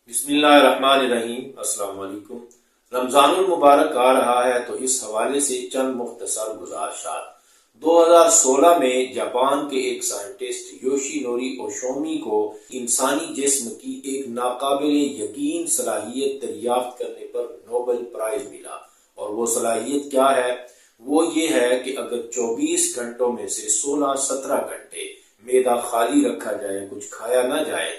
بسم اللہ الرحمن الرحیم۔ السلام علیکم۔ رمضان المبارک آ رہا ہے تو اس حوالے سے چند مختصر گزارشات۔ 2016 میں جاپان کے ایک سائنٹسٹ یوشی نوری اوشومی کو انسانی جسم کی ایک ناقابل یقین صلاحیت دریافت کرنے پر نوبل پرائز ملا، اور وہ صلاحیت کیا ہے؟ وہ یہ ہے کہ اگر 24 گھنٹوں میں سے 16-17 گھنٹے معدہ خالی رکھا جائے، کچھ کھایا نہ جائے،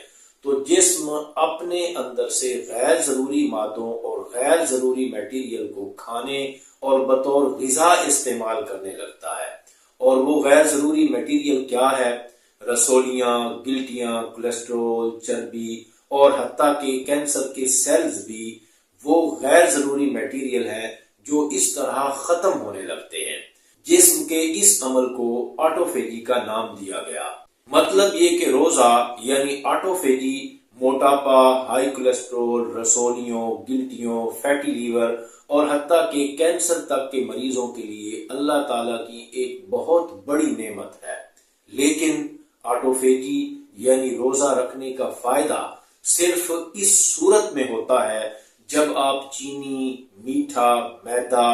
تو جسم اپنے اندر سے غیر ضروری مادوں اور غیر ضروری میٹیریل کو کھانے اور بطور غذا استعمال کرنے لگتا ہے۔ اور وہ غیر ضروری میٹیریل کیا ہے؟ رسولیاں، گلٹیاں، کولیسٹرول، چربی اور حتیٰ کہ کینسر کے سیلز بھی وہ غیر ضروری میٹیریل ہے جو اس طرح ختم ہونے لگتے ہیں۔ جسم کے اس عمل کو آٹوفیجی کا نام دیا گیا۔ مطلب یہ کہ روزہ یعنی آٹوفیجی موٹاپا، ہائی کولیسٹرول، رسولیوں، گلٹیوں، فیٹی لیور اور حتیٰ کہ کینسر تک کے مریضوں کے لیے اللہ تعالیٰ کی ایک بہت بڑی نعمت ہے۔ لیکن آٹوفیجی یعنی روزہ رکھنے کا فائدہ صرف اس صورت میں ہوتا ہے جب آپ چینی، میٹھا، میدا،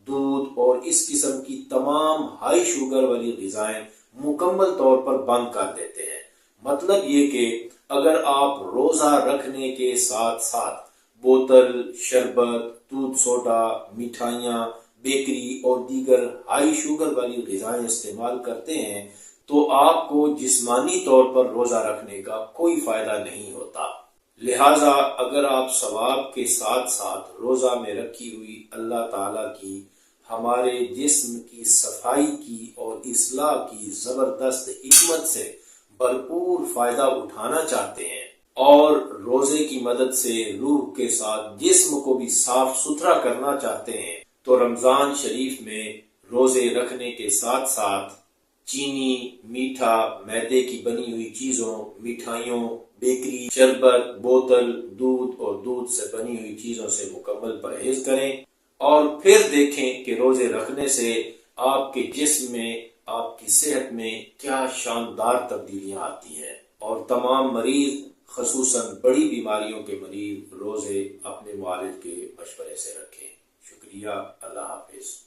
دودھ اور اس قسم کی تمام ہائی شوگر والی غذائیں مکمل طور پر بند کر دیتے ہیں۔ مطلب یہ کہ اگر آپ روزہ رکھنے کے ساتھ ساتھ بوتل، شربت، دودھ سوڈا، مٹھائیاں، بیکری اور دیگر ہائی شوگر والی غذائیں استعمال کرتے ہیں تو آپ کو جسمانی طور پر روزہ رکھنے کا کوئی فائدہ نہیں ہوتا۔ لہٰذا اگر آپ ثواب کے ساتھ ساتھ روزہ میں رکھی ہوئی اللہ تعالیٰ کی ہمارے جسم کی صفائی کی اور اصلاح کی زبردست حکمت سے بھرپور فائدہ اٹھانا چاہتے ہیں اور روزے کی مدد سے روح کے ساتھ جسم کو بھی صاف ستھرا کرنا چاہتے ہیں تو رمضان شریف میں روزے رکھنے کے ساتھ ساتھ چینی، میٹھا، میدے کی بنی ہوئی چیزوں، مٹھائیوں، بیکری، شربت، بوتل، دودھ اور دودھ سے بنی ہوئی چیزوں سے مکمل پرہیز کریں، اور پھر دیکھیں کہ روزے رکھنے سے آپ کے جسم میں، آپ کی صحت میں کیا شاندار تبدیلیاں آتی ہیں۔ اور تمام مریض، خصوصاً بڑی بیماریوں کے مریض، روزے اپنے معالج کے مشورے سے رکھیں۔ شکریہ۔ اللہ حافظ۔